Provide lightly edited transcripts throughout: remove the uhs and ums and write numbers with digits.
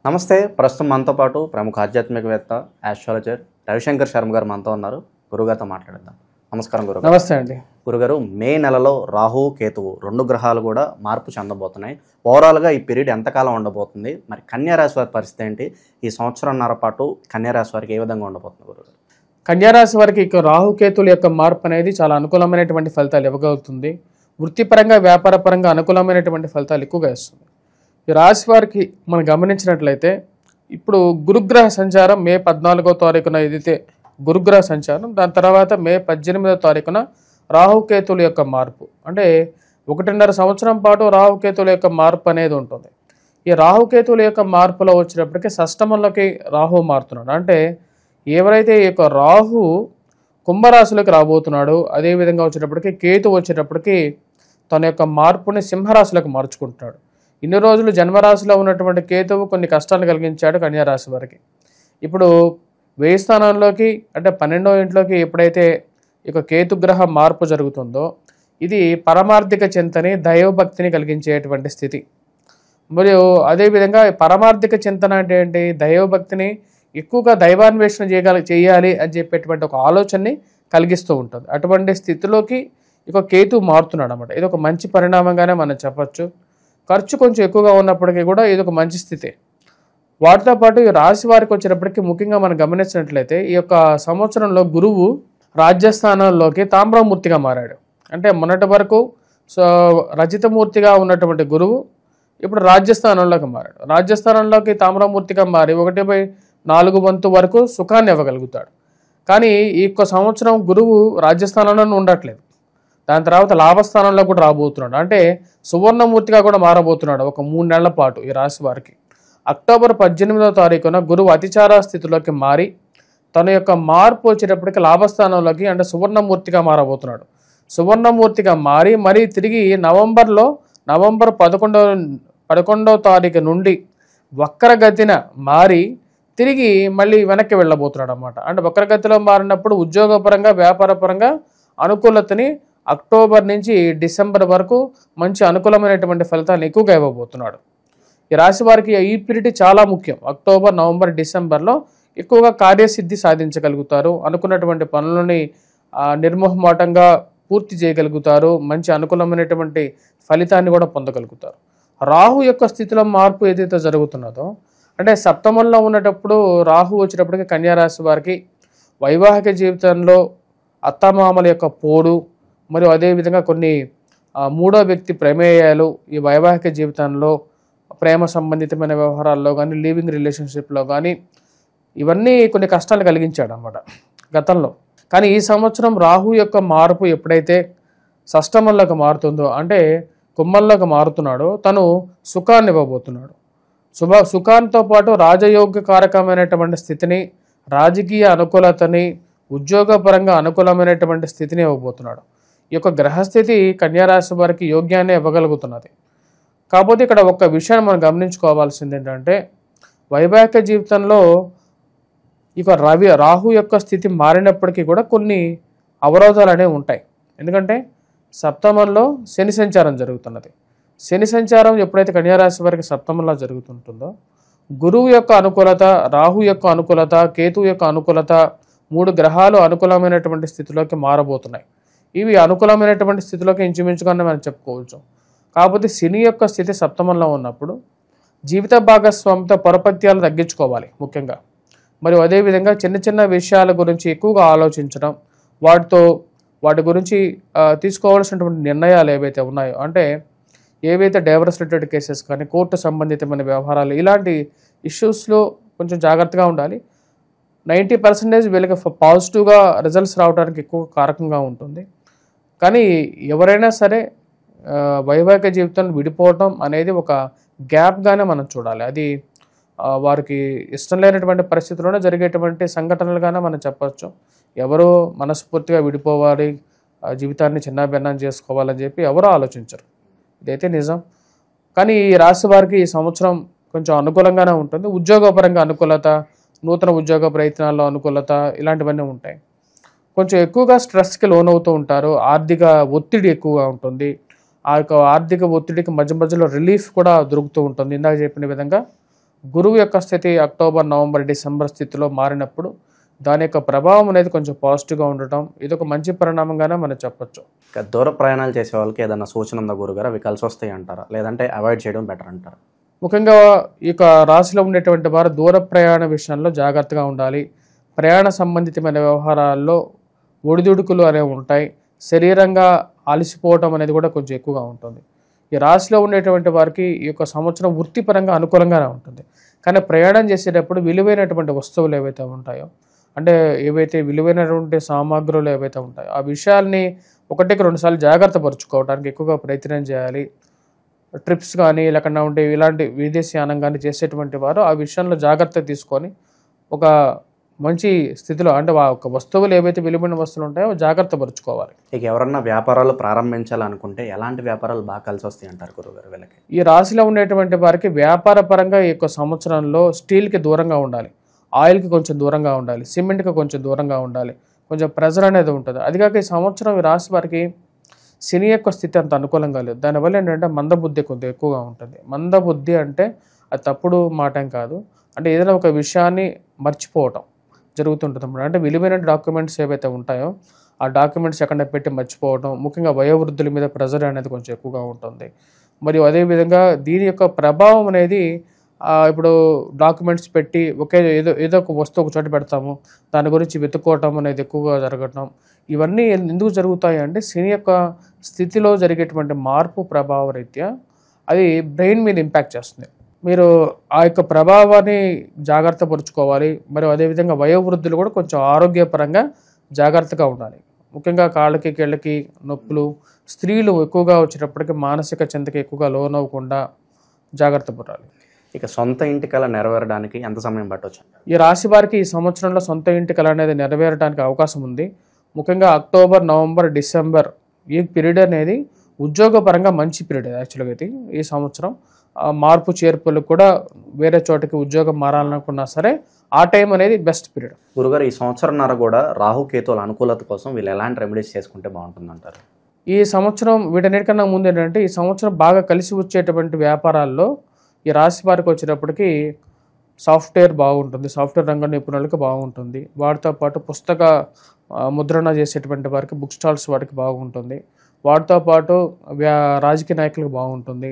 నమస్తే. ప్రస్తుతం మనతో పాటు ప్రముఖ ఆధ్యాత్మికవేత్త ఆస్ట్రాలజర్ రవిశంకర్ శర్మ గారు మనతో ఉన్నారు. గురుగారితో మాట్లాడదాం. నమస్కారం గురుగారు. నమస్తే అండి. గురుగారు, మే నెలలో రాహు కేతువు 2 గ్రహాలు కూడా మార్పు చెందబోతున్నాయి. ఓవరాల్గా ఈ పీరియడ్ ఎంతకాలం ఉండబోతుంది? మరి కన్యా రాశి వారి పరిస్థితి ఏంటి? ఈ సంవత్సరంన్నర పాటు కన్యా రాశి వారికి ఏ విధంగా ఉండబోతుంది గురుగారు? కన్యారాశి వారికి ఇక రాహుకేతుల యొక్క మార్పు అనేది చాలా అనుకూలమైనటువంటి ఫలితాలు ఇవ్వగలుగుతుంది. వృత్తిపరంగా వ్యాపారపరంగా అనుకూలమైనటువంటి ఫలితాలు ఎక్కువగా ఇస్తుంది. ఈ రాశి వారికి మనం గమనించినట్లయితే ఇప్పుడు గురుగ్రహ సంచారం మే 14వ తారీఖున ఏదైతే గురుగ్రహ సంచారం, దాని తర్వాత మే 18వ తారీఖున రాహుకేతుల యొక్క మార్పు, అంటే 1.5 సంవత్సరం పాటు రాహుకేతుల యొక్క మార్పు అనేది ఉంటుంది. ఈ రాహుకేతుల యొక్క మార్పులో వచ్చినప్పటికీ షష్టమంలోకి రాహు మారుతున్నాడు. అంటే ఎవరైతే ఈ యొక్క రాహు కుంభరాశిలోకి రాబోతున్నాడో, అదేవిధంగా వచ్చేటప్పటికి కేతు వచ్చేటప్పటికి తన యొక్క మార్పుని సింహరాశిలోకి మార్చుకుంటున్నాడు. ఇన్ని రోజులు జన్మరాశిలో ఉన్నటువంటి కేతువు కొన్ని కష్టాలు కలిగించాడు కన్యారాశి వారికి. ఇప్పుడు 1000 స్థానంలోకి అంటే 12వ ఇంట్లోకి ఎప్పుడైతే ఇక కేతుగ్రహ మార్పు జరుగుతుందో, ఇది పరమార్థిక చింతని దైవభక్తిని కలిగించేటువంటి స్థితి. మరియు అదేవిధంగా పరమార్థిక చింతన అంటే ఏంటి? దైవభక్తిని ఎక్కువగా దైవాన్వేషణ చేయాలి అని చెప్పేటువంటి ఒక ఆలోచనని కలిగిస్తూ ఉంటుంది. అటువంటి స్థితిలోకి ఇక కేతు మారుతున్నాడు అన్నమాట. ఇది ఒక మంచి పరిణామంగానే మనం చెప్పచ్చు. ఖర్చు కొంచెం ఎక్కువగా ఉన్నప్పటికీ కూడా ఇది ఒక మంచి స్థితి. వాటితో పాటు ఈ రాశి వారికి వచ్చేటప్పటికి ముఖ్యంగా మనం గమనించినట్లయితే ఈ యొక్క సంవత్సరంలో గురువు రాజ్యస్థానంలోకి తామ్రమూర్తిగా మారాడు. అంటే మొన్నటి వరకు రజితమూర్తిగా ఉన్నటువంటి గురువు ఇప్పుడు రాజ్యస్థానంలోకి మారాడు. రాజ్యస్థానంలోకి తామ్రమూర్తిగా మారి 1/4 వంతు వరకు సుఖాన్ని ఇవ్వగలుగుతాడు. కానీ ఈ యొక్క సంవత్సరం గురువు రాజ్యస్థానంలో ఉండట్లేదు. దాని తర్వాత లాభస్థానంలో కూడా రాబోతున్నాడు. అంటే సువర్ణమూర్తిగా కూడా మారబోతున్నాడు ఒక 3 నెలల పాటు ఈ రాశి వారికి. అక్టోబర్ 18వ తారీఖున గురువు అతిచార స్థితిలోకి మారి తన యొక్క మార్పు వచ్చేటప్పటికి లాభస్థానంలోకి అంటే సువర్ణమూర్తిగా మారబోతున్నాడు. సువర్ణమూర్తిగా మారి మరీ తిరిగి నవంబర్ 11వ తారీఖు నుండి వక్రగతిన మారి తిరిగి మళ్ళీ వెనక్కి వెళ్ళబోతున్నాడు అన్నమాట. అంటే వక్రగతిలో మారినప్పుడు ఉద్యోగపరంగా వ్యాపారపరంగా అనుకూలతని అక్టోబర్ నుంచి డిసెంబర్ వరకు మంచి అనుకూలమైనటువంటి ఫలితాలను ఎక్కువగా ఇవ్వబోతున్నాడు. ఈ రాశి వారికి ఈ పీరియడ్ చాలా ముఖ్యం. అక్టోబర్, నవంబర్, డిసెంబర్లో ఎక్కువగా కార్యసిద్ధి సాధించగలుగుతారు. అనుకున్నటువంటి పనులని నిర్మోహమాటంగా పూర్తి చేయగలుగుతారు. మంచి అనుకూలమైనటువంటి ఫలితాన్ని కూడా పొందగలుగుతారు. రాహు యొక్క స్థితిలో మార్పు ఏదైతే జరుగుతున్నదో, అంటే సప్తమంలో ఉన్నటప్పుడు రాహు వచ్చేటప్పటికి కన్యారాశి వారికి వైవాహిక జీవితంలో అత్తమామల యొక్క పోడు, మరియు అదేవిధంగా కొన్ని మూడో వ్యక్తి ప్రమేయాలు ఈ వైవాహిక జీవితంలో ప్రేమ సంబంధితమైన వ్యవహారాల్లో కానీ లివింగ్ రిలేషన్షిప్లో కానీ ఇవన్నీ కొన్ని కష్టాలు కలిగించాడు అన్నమాట గతంలో. కానీ ఈ సంవత్సరం రాహు యొక్క మార్పు ఎప్పుడైతే షష్టమంలోకి మారుతుందో, అంటే కుంభంలోకి మారుతున్నాడో, తను సుఖాన్ని ఇవ్వబోతున్నాడు. సుఖాంతో పాటు రాజయోగ్యకారకమైనటువంటి స్థితిని, రాజకీయ అనుకూలతని, ఉద్యోగపరంగా అనుకూలమైనటువంటి స్థితిని ఇవ్వబోతున్నాడు. ఈ యొక్క గ్రహస్థితి కన్యారాశి వారికి యోగ్యాన్ని ఇవ్వగలుగుతున్నది. కాకపోతే ఇక్కడ ఒక విషయాన్ని మనం గమనించుకోవాల్సింది ఏంటంటే, వైవాహిక జీవితంలో ఇక రాహు యొక్క స్థితి మారినప్పటికీ కూడా కొన్ని అవరోధాలు అనేవి ఉంటాయి. ఎందుకంటే సప్తమంలో శని సంచారం జరుగుతున్నది. శని సంచారం ఎప్పుడైతే కన్యారాశి వారికి సప్తమంలో జరుగుతుంటుందో, గురువు యొక్క అనుకూలత, రాహు యొక్క అనుకూలత, కేతువు యొక్క అనుకూలత, 3 గ్రహాలు అనుకూలమైనటువంటి స్థితిలోకి మారబోతున్నాయి. ఇవి అనుకూలమైనటువంటి స్థితిలోకి ఇంచుమించుగానే మనం చెప్పుకోవచ్చు. కాకపోతే శని యొక్క స్థితి సప్తమంలో ఉన్నప్పుడు జీవిత భాగస్వామితో పొరపత్యాలు తగ్గించుకోవాలి ముఖ్యంగా. మరియు అదేవిధంగా చిన్న చిన్న విషయాల గురించి ఎక్కువగా ఆలోచించడం, వాటి గురించి తీసుకోవాల్సినటువంటి నిర్ణయాలు ఏవైతే ఉన్నాయో, అంటే ఏవైతే డైవర్స్ రిలేటెడ్ కేసెస్ కానీ కోర్టు సంబంధితమైన వ్యవహారాలు, ఇలాంటి ఇష్యూస్లో కొంచెం జాగ్రత్తగా ఉండాలి. 90% వీళ్ళకి పాజిటివ్గా రిజల్ట్స్ రావడానికి ఎక్కువ కారకంగా ఉంటుంది. కానీ ఎవరైనా సరే వైవాహిక జీవితంలో విడిపోవటం అనేది ఒక గ్యాప్గానే మనం చూడాలి. అది వారికి ఇష్టం లేనటువంటి పరిస్థితుల్లోనే జరిగేటువంటి సంఘటనలుగానే మనం చెప్పచ్చు. ఎవరో మనస్ఫూర్తిగా విడిపోవాలి, జీవితాన్ని చిన్నాభిన్నం చేసుకోవాలని చెప్పి ఎవరో ఆలోచించరు. ఇదైతే నిజం. కానీ ఈ రాశి వారికి ఈ సంవత్సరం కొంచెం అనుకూలంగానే ఉంటుంది. ఉద్యోగపరంగా అనుకూలత, నూతన ఉద్యోగ ప్రయత్నాల్లో అనుకూలత, ఇలాంటివన్నీ ఉంటాయి. కొంచెం ఎక్కువగా స్ట్రెస్కి లోనవుతూ ఉంటారు. ఆర్థిక ఒత్తిడి ఎక్కువగా ఉంటుంది. ఆ యొక్క ఆర్థిక ఒత్తిడికి మధ్య మధ్యలో రిలీఫ్ కూడా దొరుకుతూ ఉంటుంది. ఇందాక చెప్పిన విధంగా గురువు యొక్క స్థితి అక్టోబర్, నవంబర్, డిసెంబర్ స్థితిలో మారినప్పుడు దాని యొక్క ప్రభావం అనేది కొంచెం పాజిటివ్గా ఉండటం ఇది ఒక మంచి పరిణామంగానే మనం చెప్పొచ్చు. ఇక దూర ప్రయాణాలు చేసే వాళ్ళకి ఏదైనా సూచన ఉందా గురుగారు? అవి కలిసి వస్తాయి అంటారా, లేదంటే అవాయిడ్ చేయడం బెటర్ అంటారా? ముఖ్యంగా ఈ యొక్క రాశిలో ఉండేటువంటి వారు దూర ప్రయాణ విషయంలో జాగ్రత్తగా ఉండాలి. ప్రయాణ సంబంధితమైన వ్యవహారాల్లో ఒడిదుడుకులు అనేవి ఉంటాయి. శరీరంగా అలసిపోవటం అనేది కూడా కొంచెం ఎక్కువగా ఉంటుంది. ఈ రాశిలో ఉండేటువంటి వారికి ఈ యొక్క సంవత్సరం వృత్తిపరంగా అనుకూలంగానే ఉంటుంది. కానీ ప్రయాణం చేసేటప్పుడు విలువైనటువంటి వస్తువులు ఏవైతే ఉంటాయో, అంటే ఏవైతే విలువైనటువంటి సామాగ్రులు ఏవైతే ఉంటాయో ఆ విషయాల్ని ఒకటికి రెండుసార్లు జాగ్రత్త పరుచుకోవడానికి ఎక్కువగా ప్రయత్నం చేయాలి. ట్రిప్స్ కానీ లేకుండా ఉంటే ఇలాంటి విదేశీయానం కానీ చేసేటువంటి వారు ఆ విషయంలో జాగ్రత్త తీసుకొని ఒక మంచి స్థితిలో అంటే ఒక వస్తువులు ఏవైతే విలువైన వస్తువులు ఉంటాయో జాగ్రత్త పరుచుకోవాలి. ఇక ఎవరన్నా వ్యాపారాలు ప్రారంభించాలనుకుంటే ఎలాంటి వ్యాపారాలు బాగా కలిసి వస్తాయి అంటారు గురుగారు వీళ్ళకి? ఈ రాశిలో ఉండేటువంటి వారికి వ్యాపార పరంగా ఈ యొక్క సంవత్సరంలో స్టీల్కి దూరంగా ఉండాలి, ఆయిల్కి కొంచెం దూరంగా ఉండాలి, సిమెంట్కి కొంచెం దూరంగా ఉండాలి. కొంచెం ప్రెజర్ అనేది ఉంటుంది. అదిగాక ఈ సంవత్సరం ఈ రాశి వారికి శని యొక్క స్థితి అంత అనుకూలంగా లేదు. దానివల్ల ఏంటంటే మందబుద్ధి కొంచెం ఎక్కువగా ఉంటుంది. మందబుద్ధి అంటే అది తప్పుడు మాట ఏం కాదు, అంటే ఏదైనా ఒక విషయాన్ని మర్చిపోవటం జరుగుతుంటుంది అన్నమాట. అంటే విలువైన డాక్యుమెంట్స్ ఏవైతే ఉంటాయో ఆ డాక్యుమెంట్స్ ఎక్కడ పెట్టి మర్చిపోవడం, ముఖ్యంగా వయోవృద్ధుల మీద ప్రెజర్ అనేది కొంచెం ఎక్కువగా ఉంటుంది. మరియు అదేవిధంగా దీని యొక్క ప్రభావం అనేది ఇప్పుడు డాక్యుమెంట్స్ పెట్టి ఏదో ఒక వస్తువు ఒక చోట పెడతాము, దాని గురించి వెతుక్కోవటం అనేది ఎక్కువగా జరగటం, ఇవన్నీ ఎందుకు జరుగుతాయి అంటే శని యొక్క స్థితిలో జరిగేటువంటి మార్పు ప్రభావ రీత్యా అది బ్రెయిన్ మీద ఇంపాక్ట్ చేస్తుంది. మీరు ఆ యొక్క ప్రభావాన్ని జాగ్రత్త పరుచుకోవాలి. మరియు అదేవిధంగా వయోవృద్ధులు కూడా కొంచెం ఆరోగ్యపరంగా జాగ్రత్తగా ఉండాలి. ముఖ్యంగా కాళ్ళకి కీళ్ళకి నొప్పులు, స్త్రీలు ఎక్కువగా వచ్చేటప్పటికి మానసిక చింతకి ఎక్కువగా లోనవ్వకుండా జాగ్రత్త పడాలి. ఇక సొంత ఇంటి కళ నెరవేరడానికి ఎంత సమయం పట్టవచ్చు? ఈ రాశి వారికి ఈ సంవత్సరంలో సొంత ఇంటి కళ అనేది నెరవేరడానికి అవకాశం ఉంది. ముఖ్యంగా అక్టోబర్, నవంబర్, డిసెంబర్ ఈ పీరియడ్ అనేది ఉద్యోగపరంగా మంచి పీరియడ్. యాక్చువల్గా అయితే ఈ సంవత్సరం మార్పు చేర్పులు కూడా వేరే చోటకి ఉద్యోగం మారాలనుకున్నా సరే ఆ టైం అనేది బెస్ట్ పీరియడ్. గురుగారు ఈ సంవత్సరంన్నర కూడా రాహుకేతువుల అనుకూలత కోసం వీళ్ళు ఎలాంటి రెమెడీస్ చేసుకుంటే బాగుంటుంది అంటారు? ఈ సంవత్సరం వీటన్నిటికన్నా ముందు ఏంటంటే ఈ సంవత్సరం బాగా కలిసి వచ్చేటువంటి వ్యాపారాల్లో ఈ రాశి వారికి వచ్చేటప్పటికి సాఫ్ట్వేర్ బాగుంటుంది, సాఫ్ట్వేర్ రంగ నిపుణులకి బాగుంటుంది. వాటితో పాటు పుస్తక ముద్రణ చేసేటువంటి వారికి, బుక్ స్టాల్స్ వారికి బాగుంటుంది. వాటితో పాటు రాజకీయ నాయకులకు బాగుంటుంది.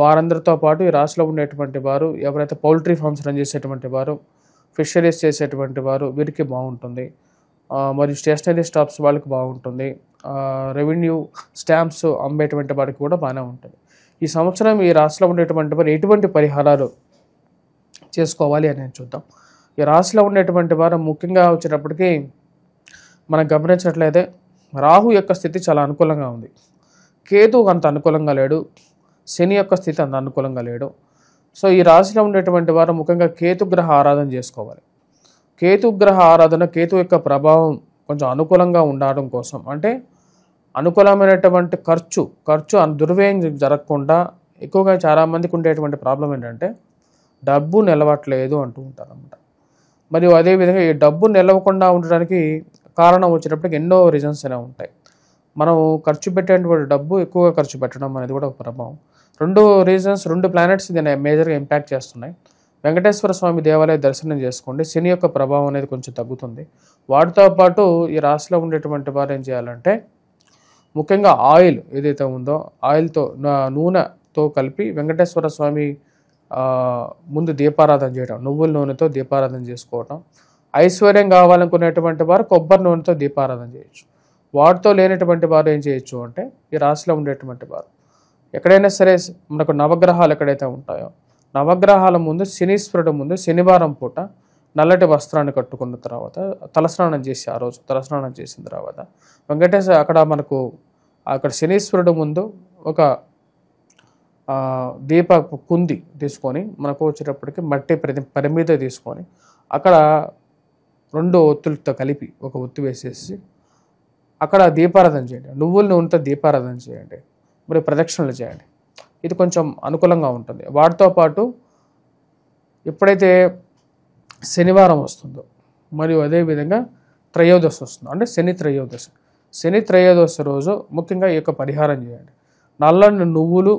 వారందరితో పాటు ఈ రాశిలో ఉండేటువంటి వారు ఎవరైతే పౌల్ట్రీ ఫార్మ్స్ రన్ చేసేటువంటి వారు, ఫిషరీస్ చేసేటువంటి వారు వీరికి బాగుంటుంది. మరియు స్టేషనరీ స్టాప్స్ వాళ్ళకి బాగుంటుంది. రెవెన్యూ స్టాంప్స్ అమ్మేటువంటి వారికి కూడా బాగానే ఉంటుంది. ఈ సంవత్సరం ఈ రాశిలో ఉండేటువంటి వారు ఎటువంటి పరిహారాలు చేసుకోవాలి అని చూద్దాం. ఈ రాశిలో ఉండేటువంటి వారు ముఖ్యంగా వచ్చేటప్పటికి మనం గమనించినట్లయితే రాహు యొక్క స్థితి చాలా అనుకూలంగా ఉంది. కేతు అంత అనుకూలంగా లేడు, శని యొక్క స్థితి అంత అనుకూలంగా లేడు. సో ఈ రాశిలో ఉండేటువంటి వారు ముఖ్యంగా కేతుగ్రహ ఆరాధన చేసుకోవాలి. కేతుగ్రహ ఆరాధన, కేతు యొక్క ప్రభావం కొంచెం అనుకూలంగా ఉండడం కోసం, అంటే అనుకూలమైనటువంటి ఖర్చు దుర్వ్యయం జరగకుండా. ఎక్కువగా చాలామందికి ఉండేటువంటి ప్రాబ్లం ఏంటంటే డబ్బు నిలవట్లేదు అంటూ ఉంటారు అన్నమాట. మరియు అదేవిధంగా ఈ డబ్బు నిలవకుండా ఉండడానికి కారణం వచ్చేటప్పటికి ఎన్నో రీజన్స్ అనేవి ఉంటాయి. మనం ఖర్చు పెట్టేటువంటి డబ్బు ఎక్కువగా ఖర్చు పెట్టడం అనేది కూడా ఒక ప్రభావం. రెండు ప్లానెట్స్ దీన్ని మేజర్గా ఇంపాక్ట్ చేస్తున్నాయి. వెంకటేశ్వర స్వామి దేవాలయ దర్శనం చేసుకోండి, శని యొక్క ప్రభావం అనేది కొంచెం తగ్గుతుంది. వాటితో పాటు ఈ రాశిలో ఉండేటువంటి వారు ఏం చేయాలంటే ముఖ్యంగా ఆయిల్ ఏదైతే ఉందో ఆయిల్తో నూనెతో కలిపి వెంకటేశ్వర స్వామి ముందు దీపారాధన చేయడం, నువ్వుల నూనెతో దీపారాధన చేసుకోవటం. ఐశ్వర్యం కావాలనుకునేటువంటి వారు కొబ్బరి నూనెతో దీపారాధన చేయొచ్చు. వాటితో లేనటువంటి వారు ఏం చేయొచ్చు అంటే ఈ రాశిలో ఉండేటువంటి వారు ఎక్కడైనా సరే మనకు నవగ్రహాలు ఎక్కడైతే ఉంటాయో నవగ్రహాల ముందు శనీశ్వరుడు ముందు శనివారం పూట నల్లటి వస్త్రాన్ని కట్టుకున్న తర్వాత తలస్నానం చేసి ఆ రోజు తలస్నానం చేసిన తర్వాత అక్కడ మనకు అక్కడ శనీశ్వరుడు ముందు ఒక దీప కుంది తీసుకొని మనకు వచ్చేటప్పటికి మట్టి పరిమిద తీసుకొని అక్కడ 2 ఒత్తులతో కలిపి ఒక ఒత్తి వేసేసి అక్కడ దీపారాధన చేయండి. నువ్వుల నూనెతో దీపారాధన చేయండి, మరి ప్రదక్షిణలు చేయండి. ఇది కొంచెం అనుకూలంగా ఉంటుంది. వాటితో పాటు ఎప్పుడైతే శనివారం వస్తుందో మరియు అదేవిధంగా త్రయోదశి వస్తుందో, అంటే శని త్రయోదశి రోజు ముఖ్యంగా ఈ యొక్క పరిహారం చేయండి. నల్లని నువ్వులు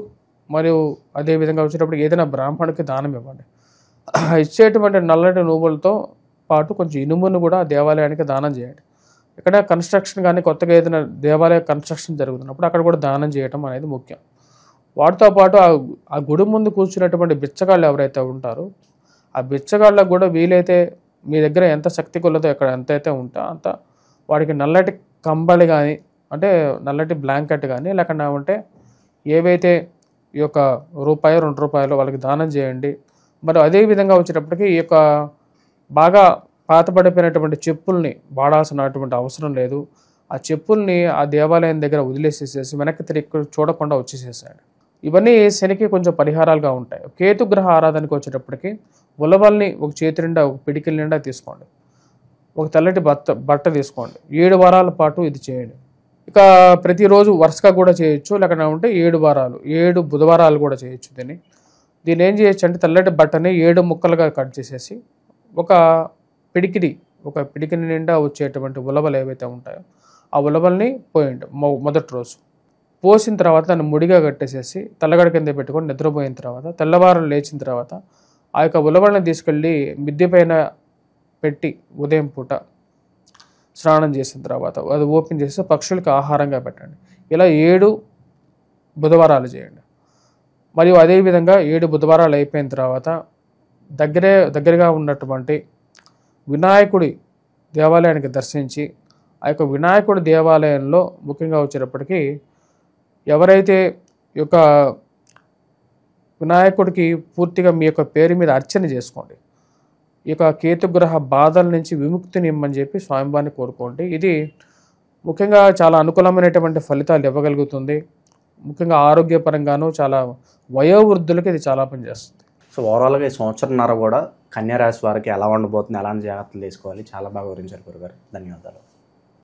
మరియు అదేవిధంగా వచ్చేటప్పుడు ఏదైనా బ్రాహ్మణుడికి దానం ఇవ్వండి. ఇచ్చేటువంటి నల్లటి నువ్వులతో పాటు కొంచెం ఇనుమును కూడా దేవాలయానికి దానం చేయండి. ఇక్కడ కన్స్ట్రక్షన్ కానీ కొత్తగా ఏదైనా దేవాలయ కన్స్ట్రక్షన్ జరుగుతున్నప్పుడు అక్కడ కూడా దానం చేయటం అనేది ముఖ్యం. వాటితో పాటు ఆ గుడి ముందు కూర్చున్నటువంటి బిచ్చగాళ్ళు ఎవరైతే ఉంటారో ఆ బిచ్చగాళ్ళకు కూడా వీలైతే మీ దగ్గర ఎంత శక్తి కొలదో ఎక్కడ ఎంతైతే ఉంటే అంత వాడికి నల్లటి కంబళి కానీ అంటే నల్లటి బ్లాంకెట్ కానీ లేకుండా ఉంటే ఏవైతే ఈ యొక్క ₹2 వాళ్ళకి దానం చేయండి. మరి అదేవిధంగా వచ్చేటప్పటికి ఈ యొక్క బాగా పాతపడిపోయినటువంటి చెప్పుల్ని వాడాల్సినటువంటి అవసరం లేదు. ఆ చెప్పుల్ని ఆ దేవాలయం దగ్గర వదిలేసేసేసి వెనక్కి తిరిగి చూడకుండా వచ్చేసేసాడు. ఇవన్నీ శనికి కొంచెం పరిహారాలుగా ఉంటాయి. కేతుగ్రహ ఆరాధనకు వచ్చేటప్పటికి ఉలవల్ని ఒక చేతి నిండా ఒక పిడికిల నిండా తీసుకోండి. ఒక తెల్లటి బట్ట తీసుకోండి. 7 వారాల పాటు ఇది చేయండి. ఇక ప్రతిరోజు వరుసగా కూడా చేయొచ్చు. లేకుండా ఉంటే 7 వారాలు 7 బుధవారాలు కూడా చేయొచ్చు. దీన్ని ఏం చేయొచ్చు అంటే తెల్లటి బట్టని 7 ముక్కలుగా కట్ చేసేసి ఒక పిడికిని నిండా వచ్చేటువంటి ఉలవలు ఏవైతే ఉంటాయో ఆ ఉలవల్ని పోయండి. మొదటి రోజు పోసిన తర్వాత దాన్ని ముడిగా కట్టేసేసి తెల్లగడ కింద పెట్టుకొని నిద్రపోయిన తర్వాత తెల్లవారం లేచిన తర్వాత ఆ యొక్క ఉలవల్ని తీసుకెళ్ళి మిద్దె పైన పెట్టి ఉదయం పూట స్నానం చేసిన తర్వాత అది ఓపెన్ చేసి పక్షులకు ఆహారంగా పెట్టండి. ఇలా 7 బుధవారాలు చేయండి. మరియు అదేవిధంగా 7 బుధవారాలు అయిపోయిన తర్వాత దగ్గరగా ఉన్నటువంటి వినాయకుడి దేవాలయానికి దర్శించి ఆ యొక్క వినాయకుడి దేవాలయంలో ముఖ్యంగా వచ్చేటప్పటికి ఎవరైతే ఈ యొక్క వినాయకుడికి పూర్తిగా మీ యొక్క పేరు మీద అర్చన చేసుకోండి. ఈ యొక్క కేతుగ్రహ బాధల నుంచి విముక్తిని ఇమ్మని చెప్పి స్వామివారిని కోరుకోండి. ఇది ముఖ్యంగా చాలా అనుకూలమైనటువంటి ఫలితాలు ఇవ్వగలుగుతుంది. ముఖ్యంగా ఆరోగ్యపరంగాను చాలా వయోవృద్ధులకి ఇది చాలా పనిచేస్తుంది. సో ఓవరాల్గా ఈ సంవత్సరంన్నర కూడా కన్యా రాశి వారికి ఎలా ఉండబోతుంది, ఎలాంటి జాగ్రత్తలు తీసుకోవాలి, చాలా బాగా వివరించారు గురుగారు. ధన్యవాదాలు.